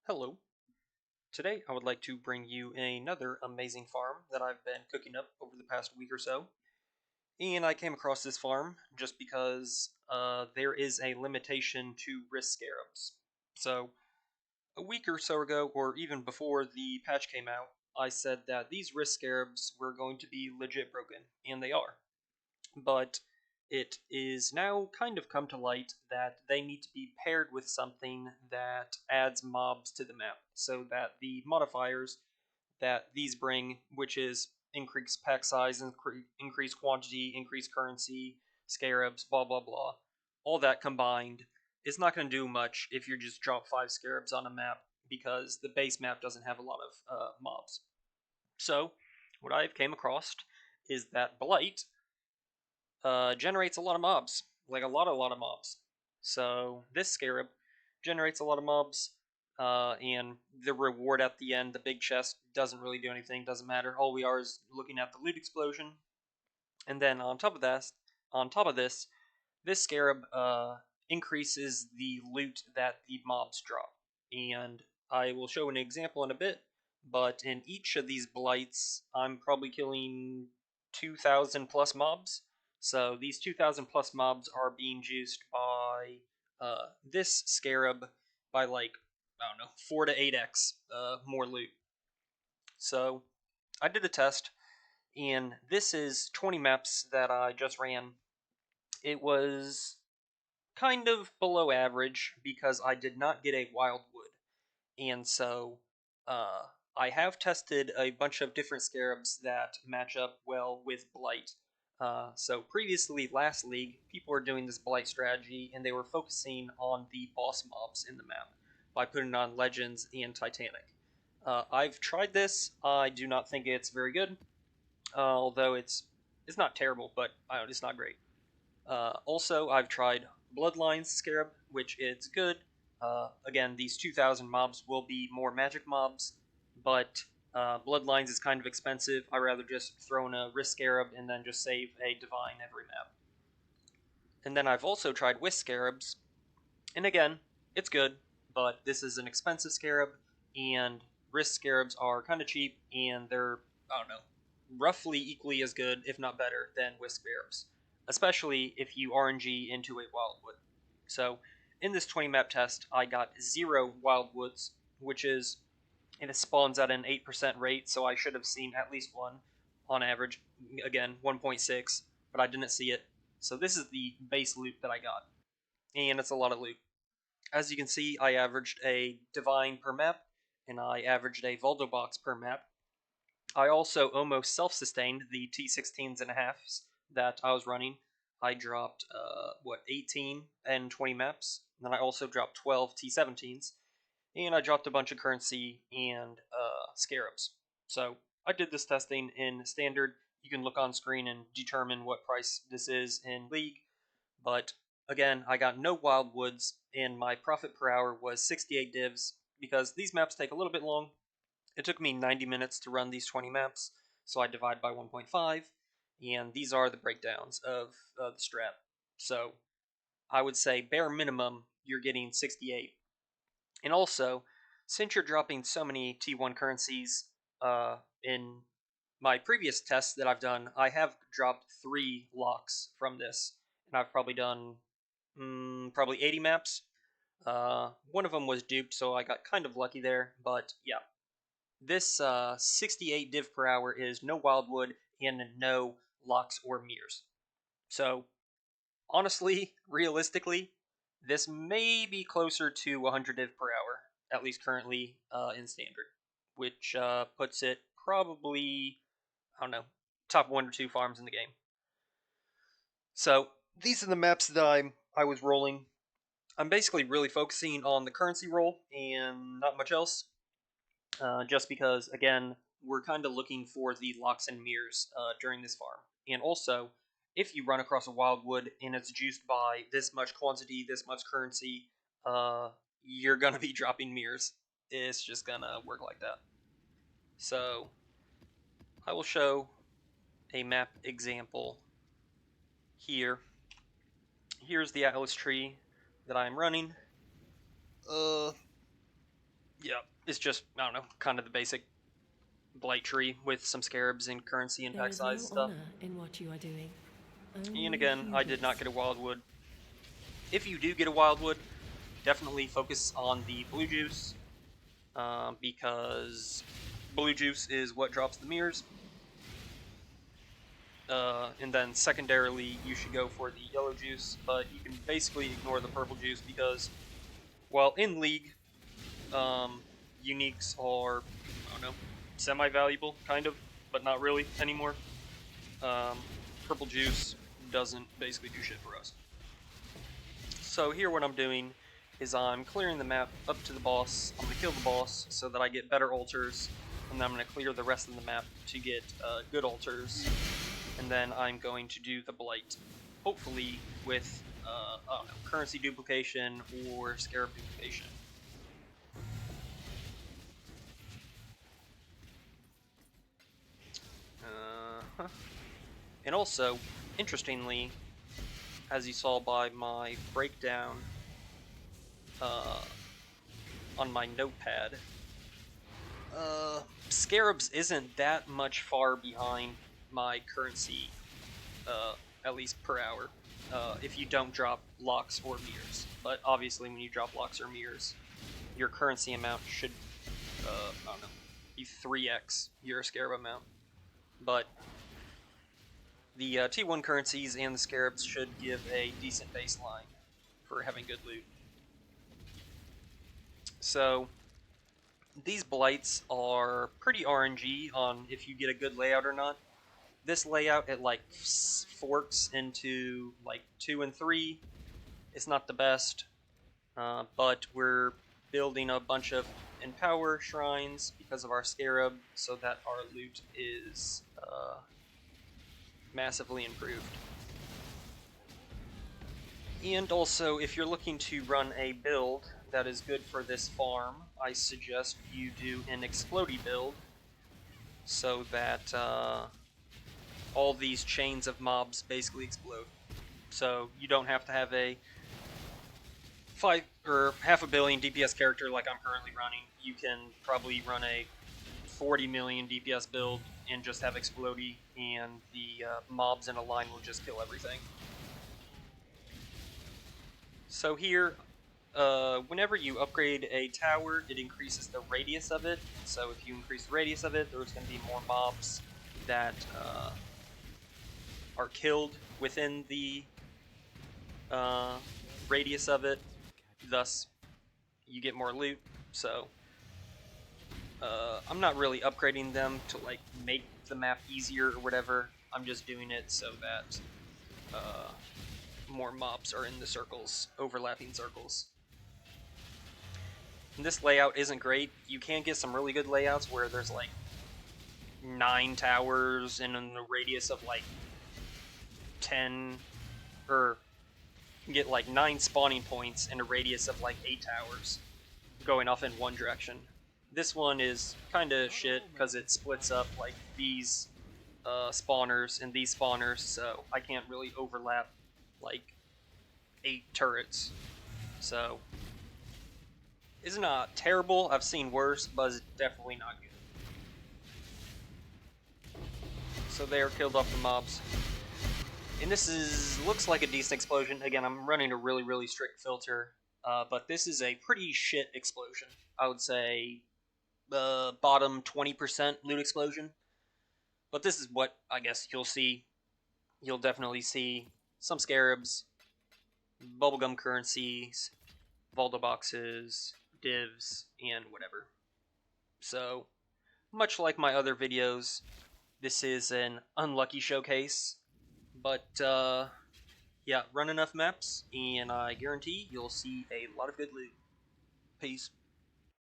Hello. Today I would like to bring you another amazing farm that I've been cooking up over the past week or so. And I came across this farm just because there is a limitation to risk scarabs. So, a week or so ago, or even before the patch came out, I said that these risk scarabs were going to be legit broken, and they are. But it is now kind of come to light that they need to be paired with something that adds mobs to the map, so that the modifiers that these bring, which is increased pack size, increased quantity, increased currency, scarabs, blah blah blah, all that combined is not going to do much if you just drop 5 scarabs on a map because the base map doesn't have a lot of mobs. So, what I've came across is that Blight generates a lot of mobs, like a lot of mobs. So this scarab generates a lot of mobs, and the reward at the end, the big chest, doesn't really do anything. Doesn't matter. All we are is looking at the loot explosion, and then on top of this, this scarab increases the loot that the mobs drop. And I will show an example in a bit. But in each of these blights, I'm probably killing 2,000 plus mobs. So these 2,000 plus mobs are being juiced by this scarab by like, I don't know, 4 to 8x more loot. So I did a test, and this is 20 maps that I just ran. It was kind of below average because I did not get a wildwood. And so uh, I have tested a bunch of different scarabs that match up well with Blight. So previously, last league, people were doing this Blight strategy, and they were focusing on the boss mobs in the map by putting on Legends and Titanic. I've tried this. I do not think it's very good, although it's not terrible, but it's not great. Also, I've tried Bloodlines Scarab, which is good. Again, these 2,000 mobs will be more magic mobs, but Bloodlines is kind of expensive. I'd rather just throw in a Risk Scarab and then just save a Divine every map. And then I've also tried Wisp Scarabs, and again, it's good, but this is an expensive Scarab, and Risk Scarabs are kind of cheap, and they're, I don't know, roughly equally as good, if not better, than Wisp Scarabs, especially if you RNG into a Wildwood. So, in this 20 map test, I got 0 Wildwoods, which is, and it spawns at an 8% rate, so I should have seen at least one on average. Again, 1.6, but I didn't see it. So, this is the base loot that I got, and it's a lot of loot. As you can see, I averaged a Divine per map, and I averaged a Voldo box per map. I also almost self-sustained the T16s and a halves that I was running. I dropped, 18 and 20 maps. And then I also dropped 12 T17s. And I dropped a bunch of currency and scarabs. So I did this testing in standard. You can look on screen and determine what price this is in League. But again, I got no wildwoods, and my profit per hour was 68 divs because these maps take a little bit long. It took me 90 minutes to run these 20 maps, so I divide by 1.5, and these are the breakdowns of the strat. So I would say bare minimum, you're getting 68. And also, since you're dropping so many T1 currencies in my previous tests that I've done, I have dropped 3 locks from this, and I've probably done probably 80 maps. One of them was duped, so I got kind of lucky there, but yeah. This 68 div per hour is no wildwood and no locks or mirrors. So, honestly, realistically, this may be closer to 100 div per hour, at least currently in standard, which puts it probably, I don't know, top 1 or 2 farms in the game. So, these are the maps that I was rolling. I'm basically really focusing on the currency roll and not much else. Just because, again, we're kind of looking for the locks and mirrors during this farm. And also, if you run across a wildwood and it's juiced by this much quantity, this much currency, you're going to be dropping mirrors. It's just going to work like that. So, I will show a map example here. Here's the Atlas tree that I'm running. Yeah, Yeah, it's just, I don't know, kind of the basic Blight tree with some Scarabs and currency and pack size stuff. In what you are doing. And Only again, I did not get a Wildwood. If you do get a Wildwood, definitely focus on the blue juice, because blue juice is what drops the mirrors. And then secondarily, you should go for the yellow juice, but you can basically ignore the purple juice because, while in League, uniques are, I don't know, semi-valuable, kind of, but not really anymore. Purple juice doesn't basically do shit for us. So here what I'm doing is I'm clearing the map up to the boss. I'm going to kill the boss so that I get better altars, and then I'm going to clear the rest of the map to get good altars, and then I'm going to do the Blight, hopefully with I don't know, currency duplication or Scarab duplication. And also, interestingly, as you saw by my breakdown on my notepad, Scarabs isn't that much far behind my currency, at least per hour, if you don't drop locks or mirrors. But obviously, when you drop locks or mirrors, your currency amount should, I don't know, be 3x your Scarab amount. But the T1 currencies and the Scarabs should give a decent baseline for having good loot. So these Blights are pretty RNG on if you get a good layout or not. This layout, it like forks into like 2 and 3. It's not the best, but we're building a bunch of Empower shrines because of our Scarab, so that our loot is massively improved. And also, if you're looking to run a build that is good for this farm, I suggest you do an Explodey build so that all these chains of mobs basically explode. So you don't have to have a 5 or half a billion DPS character like I'm currently running. You can probably run a 40 million DPS build and just have Explodey, and the mobs in a line will just kill everything. So here, whenever you upgrade a tower, it increases the radius of it. So if you increase the radius of it, there's going to be more mobs that are killed within the radius of it. Thus, you get more loot. So I'm not really upgrading them to like make the map easier or whatever. I'm just doing it so that more mobs are in the circles, overlapping circles. And this layout isn't great. You can get some really good layouts where there's like 9 towers and in the radius of like 10, or get like 9 spawning points and a radius of like 8 towers going off in one direction. This one is kind of shit because it splits up like these spawners and these spawners, so I can't really overlap like 8 turrets. So it's not terrible. I've seen worse, but it's definitely not good. So they are killed off the mobs. And this looks like a decent explosion. Again, I'm running a really strict filter, but this is a pretty shit explosion. I would say bottom 20% loot explosion. But this is what I guess you'll see. You'll definitely see some Scarabs, bubblegum currencies, Voldo boxes, divs, and whatever. So, much like my other videos, this is an unlucky showcase. But, yeah, run enough maps, and I guarantee you'll see a lot of good loot. Peace.